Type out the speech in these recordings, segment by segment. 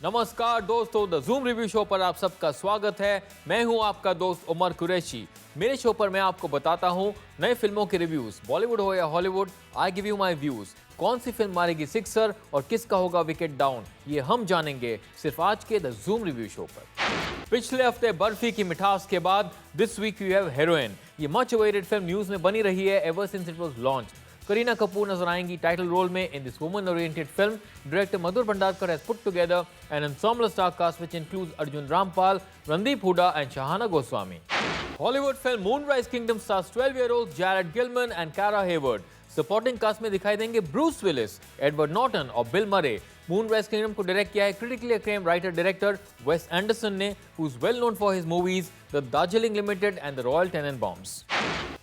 नमस्कार दोस्तों, the zoom review show पर आप सबका स्वागत है। मैं हूं आपका दोस्त उमर कुरैशी। मेरे शो पर मैं आपको बताता हूं नए फिल्मों के रिव्यूज, बॉलीवुड हो या Hollywood. I give you my views. कौन सी फिल्म मारेगी सिक्सर और किसका होगा विकेट डाउन, ये हम जानेंगे सिर्फ आज के द जूम रिव्यू शो पर। पिछले हफ्ते बर्फी की मिठास के बाद this week you have heroine. ये मच अवेटेड फिल्म न्यूज में बनी रही है ever since it was launch. Kareena Kapoor नजर आएंगी टाइटल रोल में in this woman oriented film. Director Madhur Bhandarkar has put together an ensemble star cast which includes Arjun Rampal, Randeep Hooda and Shahana Goswami. Hollywood film Moonrise Kingdom stars 12-year-old Jared Gilman and Kara Hayward. Supporting cast में दिखाई देंगे Bruce Willis, Edward Norton और Bill Murray. Moonrise Kingdom को direct किया है critically acclaimed writer director Wes Anderson ने, who is well known for his movies the Darjeeling Limited and the Royal Tenenbaums.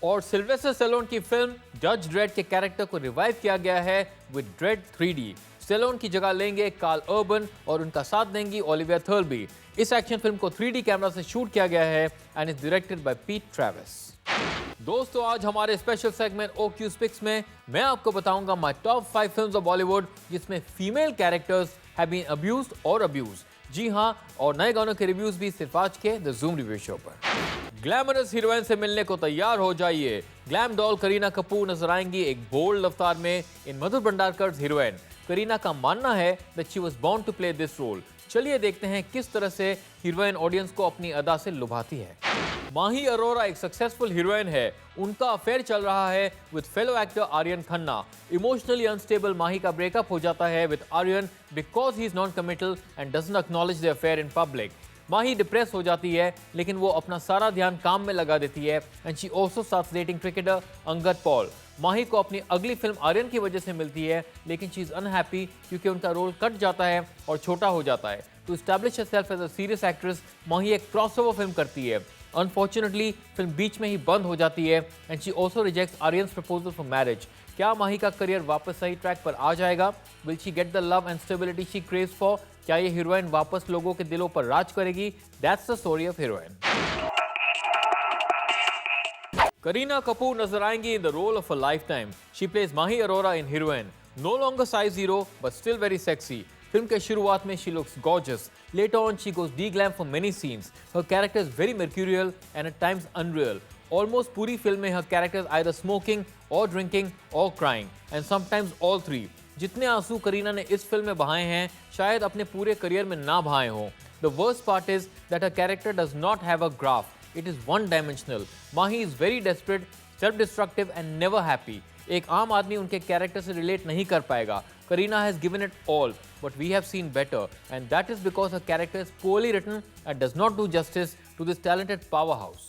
और Sylvester Stallone की फिल्म जज Dredd के character को रिवाइव किया गया है विद ड्रेड 3D। स्टैलोन की जगह लेंगे कार्ल अर्बन और उनका साथ देंगी ओलिविया थर्लबी। इस एक्शन फिल्म को 3D कैमरा से शूट किया गया है एंड इज डायरेक्टेड बाय पीट ट्रेविस। दोस्तों, आज हमारे स्पेशल सेगमेंट OQ Speaks में मैं आपको बताऊंगा my top 5 films of Bollywood जिसमें female characters have been abused और अब्यूज्ड। जी हां, और नए गानों के रिव्यूज भी सिर्फ आज के द जूम रिव्यू शो पर। ग्लैमरस हीरोइन से मिलने को तैयार हो जाइए। ग्लैम डॉल करीना कपूर नजर आएंगी एक बोल्ड अवतार में इन मधुर भंडारकर हीरोइन। करीना का मानना है that she was born to play this role. चलिए देखते हैं किस तरह से हीरोइन ऑडियंस को अपनी अदा से लुभाती है। माही अरोरा एक सक्सेसफुल हीरोइन है। उनका अफेयर चल रहा है with fellow actor Aryan Khanna. Emotionally unstable Mahi का ब्रेकअप हो जाता है with Aryan because he is non committal and doesn't acknowledge the affair in public. Mahi depress हो जाती है लेकिन वो अपना सारा ध्यान काम में लगा देती है and she also starts dating cricketer Angad Paul. Mahi को अपनी अगली फिल्म आर्यन की वजह से मिलती है लेकिन शी इज अनहैप्पी क्योंकि उनका रोल कट जाता है और छोटा हो जाता है। To establish herself as a serious actress, Mahi एक क्रॉसओवर फिल्म करती है। अनफॉर्चुनेटली फिल्म बीच में ही बंद हो जाती है and she also rejects Aryans proposal for marriage. क्या माही का करियर वापस सही ट्रैक पर आ जाएगा? Will she get the love and stability she craves for? क्या ये हीरोइन वापस लोगों के दिलों पर राज करेगी? That's the story of Heroine. Kareena Kapoor नजर आएंगी in the role of a lifetime. She plays Mahi Arora in Heroine. No longer size zero but still very sexy. Film के शुरुआत में she looks gorgeous. Later on, she goes de-glam for many scenes. Her character is very mercurial and at times unreal. Almost पूरी film में her character is either smoking or drinking or crying, and sometimes all three. जितने आंसू करीना ने इस film में बहाए हैं, शायद अपने पूरे करियर में ना बहाए हों. The worst part is that her character does not have a graph. It is one-dimensional. Mahi is very desperate, self-destructive and never happy. एक आम आदमी उनके कैरेक्टर से रिलेट नहीं कर पाएगा. Kareena has given it all, but we have seen better, and that is because her character is poorly written and does not do justice to this talented powerhouse.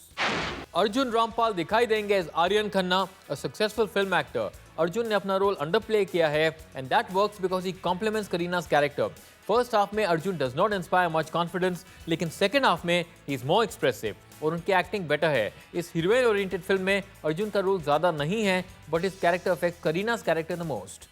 Arjun Rampal दिखाई देंगे as Aryan Khanna, a successful film actor. Arjun ने अपना role अंडरप्ले किया है and that works because he complements Kareena's character. First half में Arjun does not inspire much confidence, लेकिन second half में he is more expressive और उनकी एक्टिंग बेटर है. इस हीरोइन ओरिएंटेड फिल्म में अर्जुन का रोल ज्यादा नहीं है, but his character affects Kareena's character the most.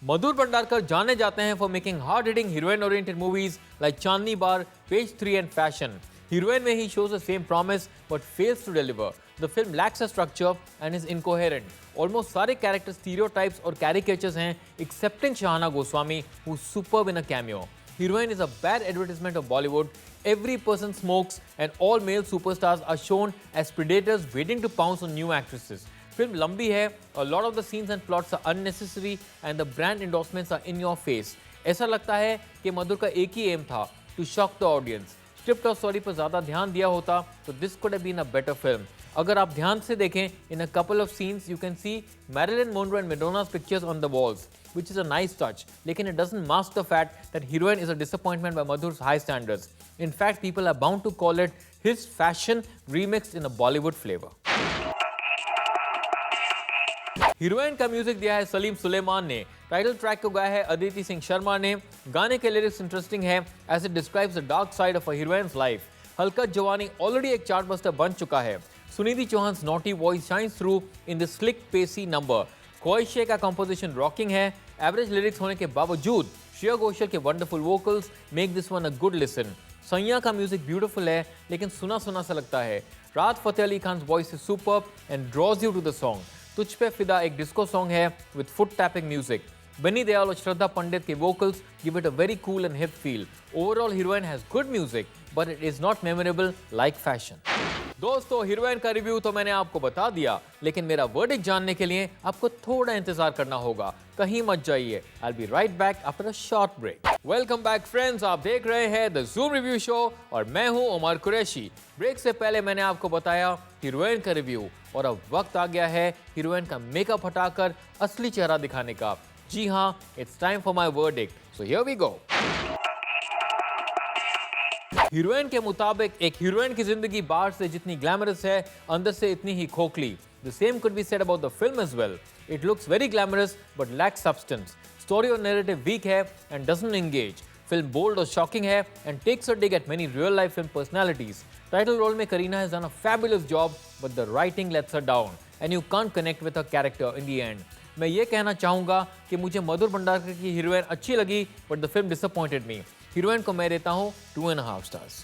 मधुर भंडारकर जाने जाते हैं for making hard hitting heroine oriented movies like Chandni Bar, Page 3 and Fashion. Heroine में ही shows the same promise but fails to deliver. The film lacks a structure and is incoherent. Almost सारे character stereotypes और caricatures हैं excepting Shahana Goswami who's superb in a cameo. Heroine is a bad advertisement of Bollywood. Every person smokes and all male superstars are shown as predators waiting to pounce on new actresses. Film लंबी है, a lot of the scenes and plots are unnecessary and the brand endorsements are in your face. ऐसा लगता है कि मधुर का एक ही M था, to shock the audience. Script और स्टोरी पर ज्यादा ध्यान दिया होता तो this could have been a better film. अगर आप ध्यान से देखें, in a couple of scenes you can see Marilyn Monroe and Madonna's pictures on the walls, which is a nice touch. लेकिन it doesn't mask the fact that heroine is a disappointment by Madhur's high standards. In fact, people are bound to call it his fashion remixed in a Bollywood flavor. Heroine का music दिया है सलीम सुलेमान ने. Title track को गाया है अदिति सिंह शर्मा ने. गाने के लिरिक्स इंटरेस्टिंग है as it describes the dark side of a heroine's life. Halkat Jawani already एक चार्टबस्टर बन चुका है. Sunidhi चौहान's naughty voice shines through in this slick pacey number. ख्वाहिशे का कंपोजिशन रॉकिंग है. एवरेज लिरिक्स होने के बावजूद श्रेया घोषाल के wonderful vocals make this one a good listen. सैया का म्यूजिक ब्यूटीफुल है लेकिन सुना सुना सा लगता है. Rahat Fateh Ali Khan voice is superb and draws you to the song. Tujh Pe Fida एक डिस्को सॉन्ग है with foot tapping music. Benny Dayal और Shraddha Pandit के vocals give it a very cool and hip feel. Overall, heroine has good music, but it is not memorable like fashion. दोस्तों, heroine का review तो मैंने आपको बता दिया, लेकिन मेरा वर्डिक्ट जानने के लिए आपको थोड़ा इंतजार करना होगा। कहीं मत जाइए। I'll be right back after a short break. Welcome back friends, आप देख रहे हैं द Zoom रिव्यू शो और मैं हूं उमर कुरैशी। ब्रेक से पहले मैंने आपको बताया हीरोइन का रिव्यू और अब वक्त आ गया है हीरोइन का मेकअप हटाकर असली चेहरा दिखाने का। जी हाँ, it's time for my verdict. So here we go. Heroine के मुताबिक एक हीरोइन की जिंदगी बाहर से जितनी ग्लैमरस है, अंदर से इतनी ही खोखली। The same could be said about the film as well. It looks very glamorous but lacks substance. Story और narrative weak है and doesn't engage. Film bold और shocking है and takes a dig at many real life film personalities. Title role में Kareena has done a fabulous job, but the writing lets her down and you can't connect with her character in the end. मैं ये कहना चाहूँगा कि मुझे मधुर भंडारकर की heroine अच्छी लगी, but the film disappointed me. Heroine को मैं देता हूँ 2.5 stars.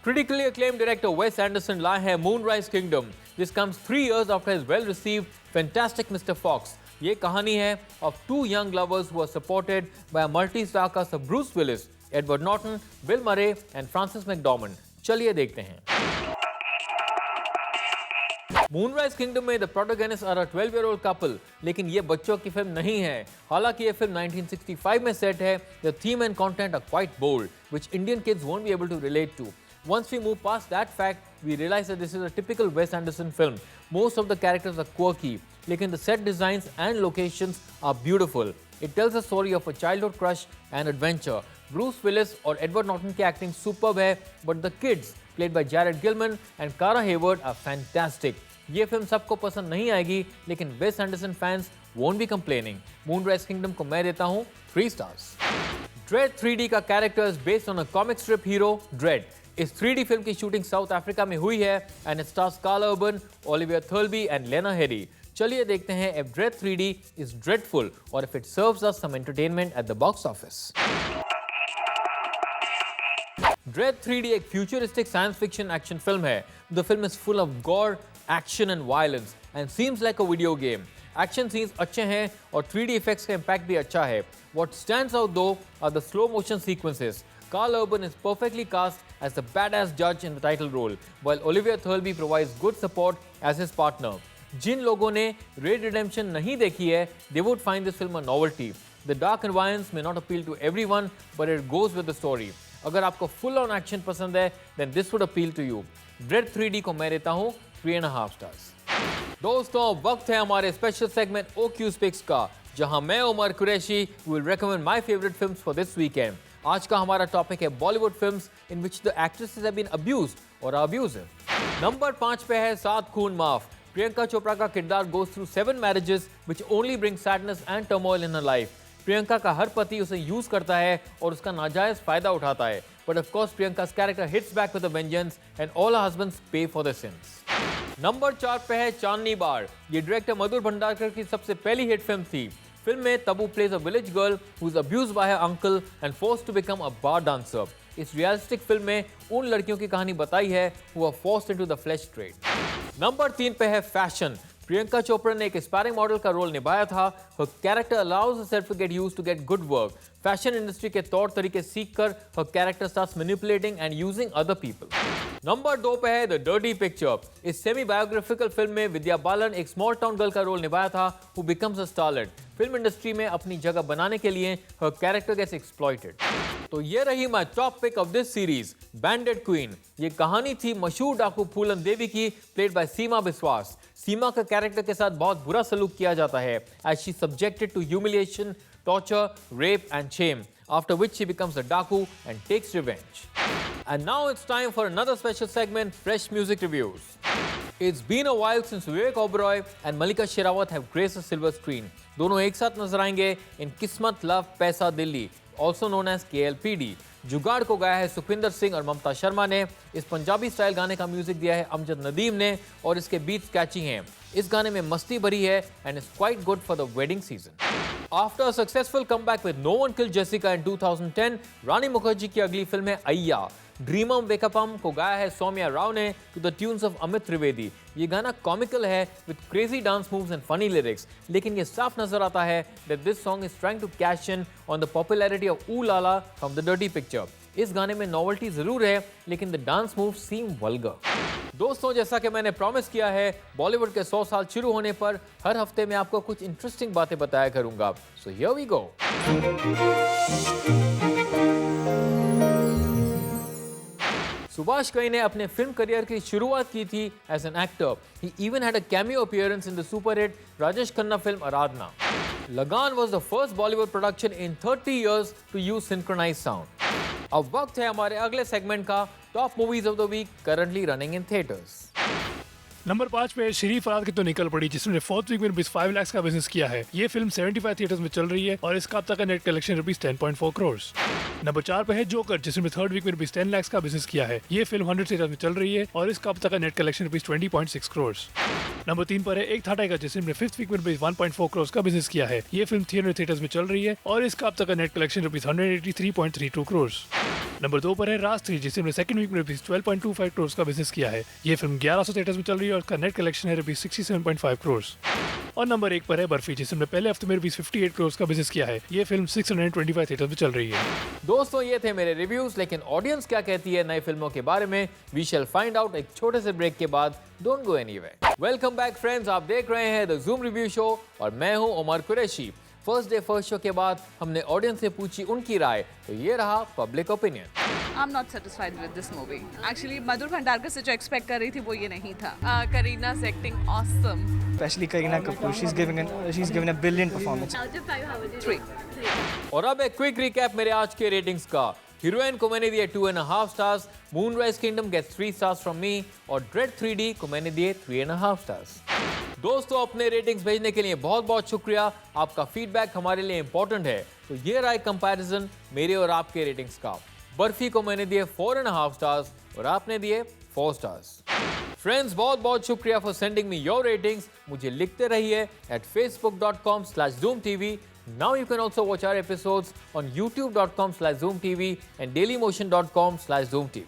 Critically acclaimed director Wes Anderson लाए हैं Moonrise Kingdom. This comes 3 years after his well-received Fantastic Mr. Fox. ये कहानी है of 2 young lovers who are supported by a multi-star cast of Bruce Willis, Edward Norton, Bill Murray and Frances McDormand. चलिए देखते हैं। Moonrise Kingdom में the protagonist are a 12-year-old couple, लेकिन ये बच्चों की फिल्म नहीं है। हालांकि ये फिल्म 1965 में सेट है। The theme and content are quite bold, which Indian kids won't be able to relate to. Once we move past that fact, we realize that this is a typical Wes Anderson film. Most of the characters are quirky, लेकिन the set designs and locations are beautiful. It tells a story of a childhood crush and adventure. Bruce Willis और Edward Norton की acting superb है, but the kids, played by Jared Gilman and Cara Hayward, are fantastic. ये film सबको पसंद नहीं आएगी, लेकिन वेस Anderson fans won't be complaining. Moonrise Kingdom को मैं देता हूँ 3 stars. Dredd 3D का character is based on a comic strip hero Dredd. इस 3D फिल्म की शूटिंग साउथ अफ्रीका में हुई है and it stars Carl Urban, Olivia Thirlby and Lena Headey. चलिए देखते हैं if Dredd 3D is dreadful or if it serves us some entertainment at the box office. Dredd 3D एक futuristic science fiction action film है. The film is full of gore, action and violence and seems like a video game. Action scenes अच्छे हैं और 3D effects का impact भी अच्छा है. What stands out though are the slow motion sequences. Carl Urban is perfectly cast as the badass judge in the title role, while Olivia Thirlby provides good support as his partner. जिन लोगों ने Red Redemption नहीं देखी है, they would find this film a novelty. The dark and violence may not appeal to everyone, but it goes with the story. अगर आपको full on action पसंद है, then this would appeal to you. Dredd 3D को मैं देता हूँ 3.5 stars. दोस्तों, वक्त है हमारे स्पेशल सेगमेंट OQ's Picks का, जहां मैं Umar Qureshi will recommend my favorite films for this weekend. आज का हमारा टॉपिक है Bollywood films in which the actresses have been abused or are abusive. Number 5 पे है सात खून माफ. प्रियंका चोपड़ा का किरदार goes through 7 marriages which only bring sadness and turmoil in her life. Priyanka का हर पति उसे यूज करता है और उसका नाजायज फायदा उठाता है. But of course, Priyanka's character hits back with a vengeance and all her husbands pay for their sins. Number 4 पे है चांदनी बार. ये डायरेक्टर मधुर भंडारकर की सबसे पहली हिट फिल्म थी. फिल्म में Tabu plays a village girl who is abused by her uncle and forced to become a bar dancer. इस realistic film में उन लड़कियों की कहानी बताई है who are forced into the flesh trade. Number 3 पे है फैशन. प्रियंका चोपड़ा ने एक एस्पायरिंग मॉडल का रोल निभाया था. Her character allows herself to get used to get good work. Fashion industry के तौर तरीके सीखकर her character starts manipulating and using other people. Number 2 पे है द डर्टी पिक्चर. इस सेमी बायोग्राफिकल फिल्म में विद्या बालन एक स्मॉल टाउन गर्ल का रोल निभाया था who becomes a starlet. Film industry में अपनी जगह बनाने के लिए her character gets exploited. तो ये रही my top pick of this series, Bandit Queen. ये कहानी थी मशहूर डाकू फूलन देवी की, played by सीमा बिस्वास. सीमा का कैरेक्टर के साथ बहुत बुरा सलूक किया जाता है as she subjected to humiliation, torture, rape and shame, after which she becomes a daku and takes revenge. And now it's time for another special segment, Fresh Music Reviews. It's been a while since Vivek Oberoi and Malika Sherawat have graced the silver screen. दोनों एक साथ नजर आएंगे इन किस्मत love पैसा Delhi, also known as KLPD. जुगाड़ को गाया है सुखविंदर सिंह और ममता शर्मा ने. इस पंजाबी स्टाइल गाने का म्यूजिक दिया है अमजद नदीम ने और इसके बीट्स कैची हैं. इस गाने में मस्ती भरी है and it's quite good for the wedding season. After a successful comeback with No One Killed Jessica in 2010, रानी मुखर्जी की अगली फिल्म है अय्या. ड्रीमम वेकअपम को गाया है सौम्या राव ने to the tunes of Amit Trivedi. ये गाना कॉमिकल है with crazy dance moves and funny lyrics, लेकिन ये साफ नजर आता है that this song is trying to cash in on the popularity of ऊ लाला फ्रॉम द डर्टी पिक्चर। इस गाने में नॉवेल्टी जरूर है, लेकिन the dance move seam vulgar. दोस्तों, जैसा कि मैंने प्रॉमिस किया है, बॉलीवुड के 100 साल शुरू होने पर हर हफ्ते मैं आपको कुछ इंटरेस्टिंग बातें बताया करूंगा। So here we go. Subhash Ghai ने अपने फिल्म करियर की शुरुआत की थी as an actor. He even had a cameo appearance in the superhit Rajesh Khanna film Aradhana. Lagaan was the first Bollywood production in 30 years to use synchronized sound. अब वक्त है हमारे अगले सेगमेंट का, top movies of the week currently running in theatres. नंबर 5 पे श्री फरहाद की तो निकल पड़ी, जिसने 4th वीक में ₹5 लाख का बिजनेस किया है। ये फिल्म 75 थिएटर्स में चल रही है और इसका अब तक का नेट कलेक्शन ₹10.4 करोड़। नंबर 4 पे है जोकर, जिसने 3rd वीक में ₹10 लाख का बिजनेस किया है। ये फिल्म 100 थिएटर्स में चल रही है और इसका अब तक का नेट कलेक्शन ₹20.6 करोड़। नंबर 3 पर है एक था टाइगर, जिसने 5th वीक में ₹1.4 करोड़ का बिजनेस किया है। ये फिल्म 300 थिएटर्स में चल रही है और इसका अब तक का नेट कलेक्शन ₹183.32 करोड़। नंबर 2 पर है राज 3, जिसने 2nd वीक में ₹12.25 करोड़ का बिजनेस किया है। ये फिल्म 1100 थिएटर्स में चल रही है और इसका नेट कलेक्शन है ₹67.5 करोड़। और नंबर 1 पर है बर्फी, जिसने पहले हफ्ते में ₹58 करोड़ का बिजनेस किया है। ये फिल्म 625 थिएटर्स में चल रही है। दोस्तों, ये थे मेरे रिव्यूज, लेकिन ऑडियंस क्या कहती है नई फिल्मों के बारे में, वी शैल फाइंड आउट एक छोटे से ब्रेक के बाद। Don't go anywhere. Welcome back friends, आप देख रहे हैं द जूम रिव्यू शो और मैं हूं Umar Qureshi. First day first show के बाद हमने ऑडियंस से पूछी उनकी राय, तो ये रहा public opinion. I'm not satisfied with this movie. Actually, मधुर भंडारकर से जो एक्सपेक्ट कर रही थी वो ये नहीं था। Kareena's acting awesome. Especially Kareena Kapoor, she's given a brilliant performance. Out of 5, how would you 3. और अब एक क्विक रिकैप मेरे आज के रेटिंग्स का। हीरोइन को मैंने दिए 2.5 stars, Moonrise Kingdom gets 3 stars from me और ड्रेड 3D को मैंने दिए 3.5 स्टार्स। दोस्तों, अपने रेटिंग्स भेजने के लिए बहुत बहुत शुक्रिया। आपका फीडबैक हमारे लिए इंपॉर्टेंट है। तो ये रहा कंपैरिजन मेरे और आपके रेटिंग्स का। बर्फी को मैंने दिए 4.5 स्टार्स और आपने दिए 4 स्टार्स। फ्रेंड्स, बहुत बहुत शुक्रिया for sending me your ratings. मुझे लिखते रहिए at facebook.com/zoomtv। Now you can also watch our episodes on youtube.com/zoomtv and dailymotion.com/zoomtv।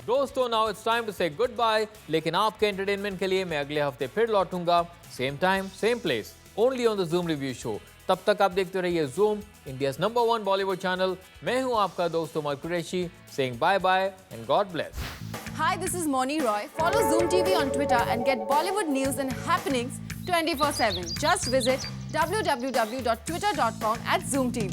दोस्तों, now it's time to say goodbye, लेकिन आपके एंटरटेनमेंट के लिए मैं अगले हफ्ते फिर लौटूंगा, same time same place, only on the zoom review show. तब तक आप देखते रहिए zoom, India's number 1 Bollywood channel. मैं हूं आपका दोस्त Umar Qureshi, saying bye bye and God bless। Hi, this is Moni Roy. Follow Zoom TV on Twitter and get Bollywood news and happenings 24/7. Just visit www.twitter.com/ZoomTV.